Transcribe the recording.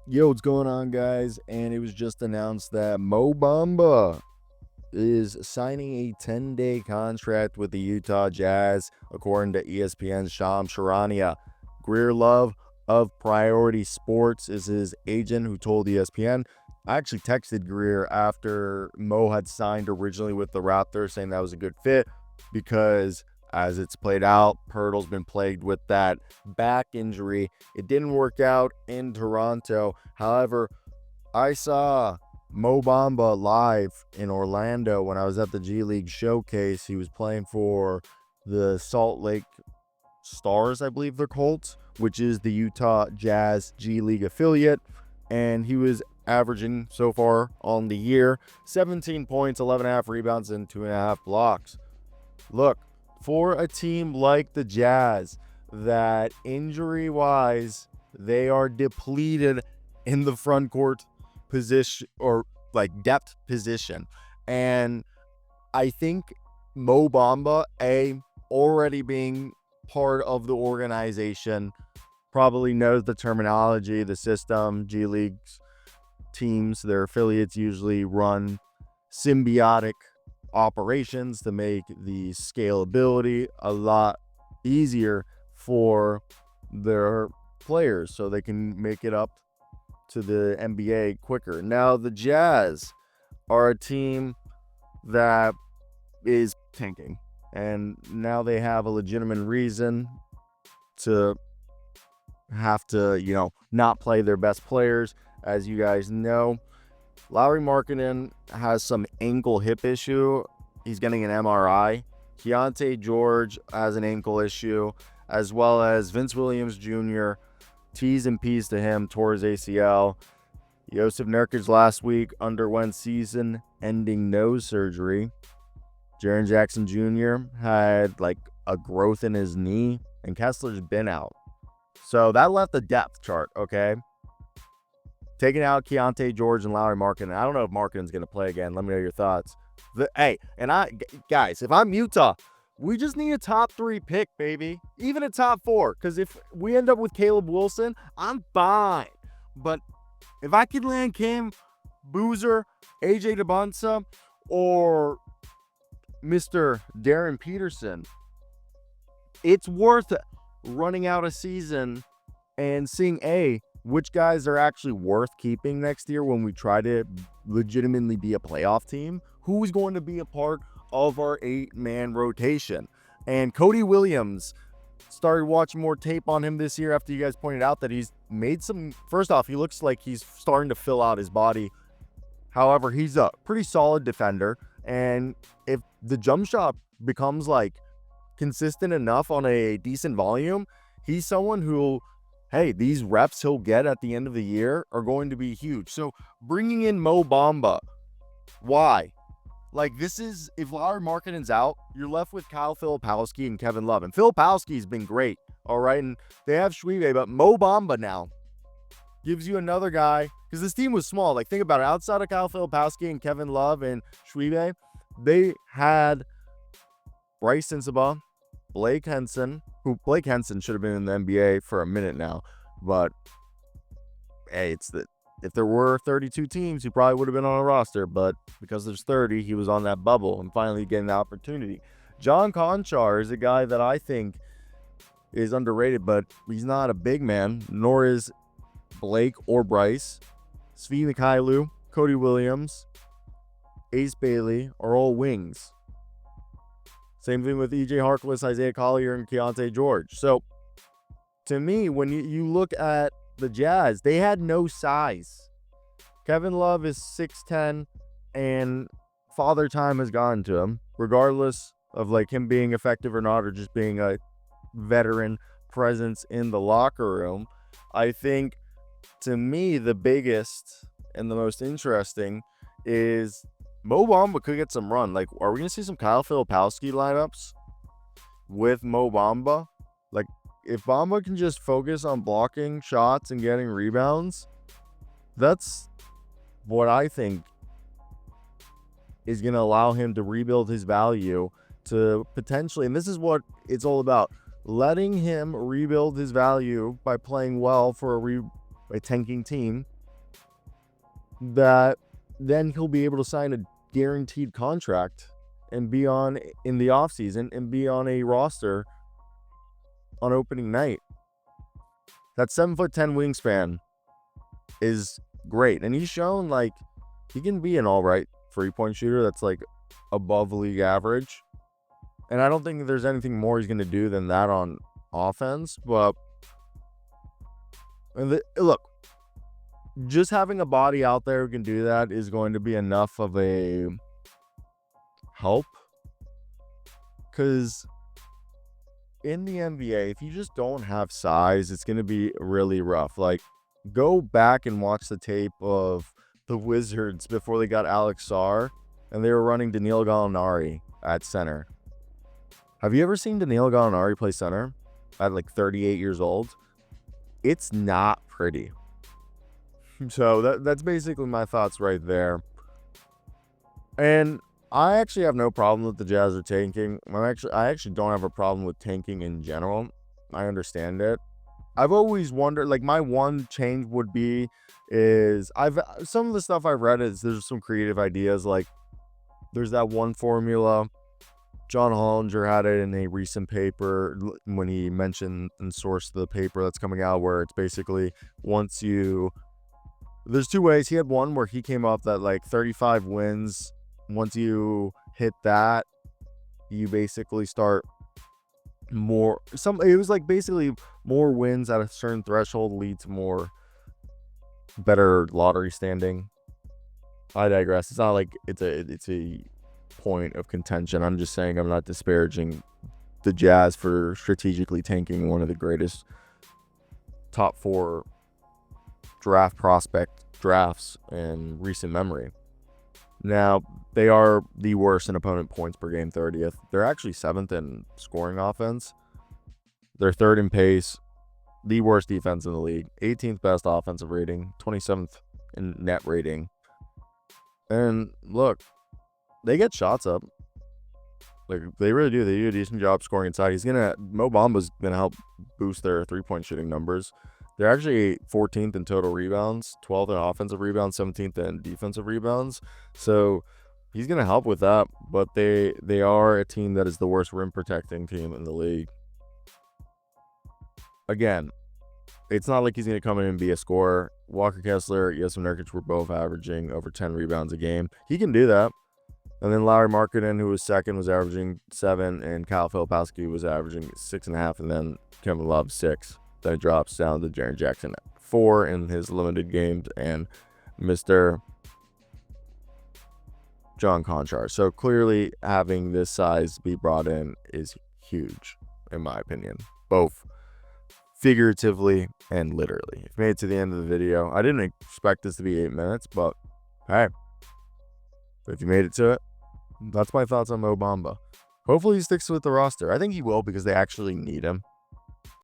Yo, what's going on, guys? And it was just announced that Mo Bamba is signing a 10-day contract with the Utah Jazz, according to ESPN's Charania. Greer Love of Priority Sports is his agent who told ESPN. I actually texted Greer after Mo had signed originally with the Raptors, saying that was a good fit because as it's played out, Pirtle's been plagued with that back injury. It didn't work out in Toronto. However, I saw Mo Bamba live in Orlando when I was at the G League showcase. He was playing for the Salt Lake Stars, I believe they're called, which is the Utah Jazz G League affiliate. And he was averaging so far on the year 17 points, 11.5 rebounds, and 2.5 blocks. Look, for a team like the Jazz that injury-wise, they are depleted in the front court position or like depth position. And I think Mo Bamba, already being part of the organization, probably knows the terminology, the system. G League's teams, their affiliates usually run symbiotic operations to make the scalability a lot easier for their players so they can make it up to the NBA quicker. Now, the Jazz are a team that is tanking, and now they have a legitimate reason to have to, not play their best players. As you guys know, Lauri Markkanen has some ankle hip issue. He's getting an MRI. Keontae George has an ankle issue, as well as Vince Williams Jr. T's and P's to him, tore his ACL. Joseph Nurkic last week underwent season-ending nose surgery. Jaren Jackson Jr. had like a growth in his knee, and Kessler's been out. So that left the depth chart, okay? Taking out Keontae George and Lauri Markkanen. I don't know if Markkanen's going to play again. Let me know your thoughts. Guys, if I'm Utah, we just need a top 3 pick, baby. Even a top 4. Because if we end up with Caleb Wilson, I'm fine. But if I could land Kim, Boozer, AJ DeBunsa, or Mr. Darren Peterson, it's worth running out a season and seeing which guys are actually worth keeping next year when we try to legitimately be a playoff team, who's going to be a part of our 8-man rotation. And Cody Williams, started watching more tape on him this year after you guys pointed out that he's made some. First off, he looks like he's starting to fill out his body. However, he's a pretty solid defender, and if the jump shot becomes like consistent enough on a decent volume, he's someone who, hey, these reps he'll get at the end of the year are going to be huge. So bringing in Mo Bamba, why? Like, this is, if Lauri Markkanen's out, you're left with Kyle Filipowski and Kevin Love. And Filipowski's been great, all right? And they have Shwebe, but Mo Bamba now gives you another guy, because this team was small. Like, think about it. Outside of Kyle Filipowski and Kevin Love and Shwebe, they had Bryce Sensabaugh, Blake Henson, who Blake Henson should have been in the NBA for a minute now. But, hey, if there were 32 teams, he probably would have been on a roster. But because there's 30, he was on that bubble and finally getting the opportunity. John Conchar is a guy that I think is underrated, but he's not a big man, nor is Blake or Bryce. Svi Mikhailu, Cody Williams, Ace Bailey are all wings. Same thing with EJ Harkless, Isaiah Collier, and Keontae George. So, to me, when you look at the Jazz, they had no size. Kevin Love is 6'10", and father time has gotten to him, regardless of like him being effective or not, or just being a veteran presence in the locker room. I think, to me, the biggest and the most interesting is Mo Bamba could get some run. Like, are we going to see some Kyle Filipowski lineups with Mo Bamba? Like, if Bamba can just focus on blocking shots and getting rebounds, that's what I think is going to allow him to rebuild his value to potentially, and this is what it's all about, letting him rebuild his value by playing well for a tanking team that then he'll be able to sign a guaranteed contract and be on in the offseason and be on a roster on opening night. That 7'10" wingspan is great. And he's shown like he can be an all right 3-point shooter that's like above league average. And I don't think there's anything more he's going to do than that on offense. But look, just having a body out there who can do that is going to be enough of a help. Because in the NBA, if you just don't have size, it's going to be really rough. Like, go back and watch the tape of the Wizards before they got Alex Sarr, and they were running Danilo Gallinari at center. Have you ever seen Danilo Gallinari play center at like 38 years old? It's not pretty. So that's basically my thoughts right there. And I actually have no problem with the Jazz are tanking. I actually don't have a problem with tanking in general. I understand it. I've always wondered, like, my one change would be is some of the stuff I've read is there's some creative ideas. Like, there's that one formula. John Hollinger had it in a recent paper when he mentioned and sourced the paper that's coming out, where it's basically there's two ways. He had one where he came up that like 35 wins. Once you hit that, you basically start it was like basically more wins at a certain threshold lead to more better lottery standing. I digress. It's not like it's a point of contention. I'm just saying I'm not disparaging the Jazz for strategically tanking one of the greatest top 4 draft prospect drafts in recent memory. Now, they are the worst in opponent points per game, 30th. They're actually 7th in scoring offense. They're 3rd in pace, the worst defense in the league, 18th best offensive rating, 27th in net rating. And look, they get shots up. Like, they really do. They do a decent job scoring inside. Mo Bamba's going to help boost their 3-point shooting numbers. They're actually 14th in total rebounds, 12th in offensive rebounds, 17th in defensive rebounds. So he's going to help with that. But they are a team that is the worst rim protecting team in the league. Again, it's not like he's going to come in and be a scorer. Walker Kessler, Yusuf Nurkic were both averaging over 10 rebounds a game. He can do that. And then Larry Markkinen, who was second, was averaging 7, and Kyle Filipowski was averaging 6.5, and then Kevin Love 6. Then it drops down to Jaren Jackson at 4 in his limited games, and Mr. John Conchar. So clearly having this size be brought in is huge, in my opinion, both figuratively and literally. If you made it to the end of the video, I didn't expect this to be 8 minutes, but hey, if you made it to it, that's my thoughts on Mo Bamba. Hopefully he sticks with the roster. I think he will, because they actually need him.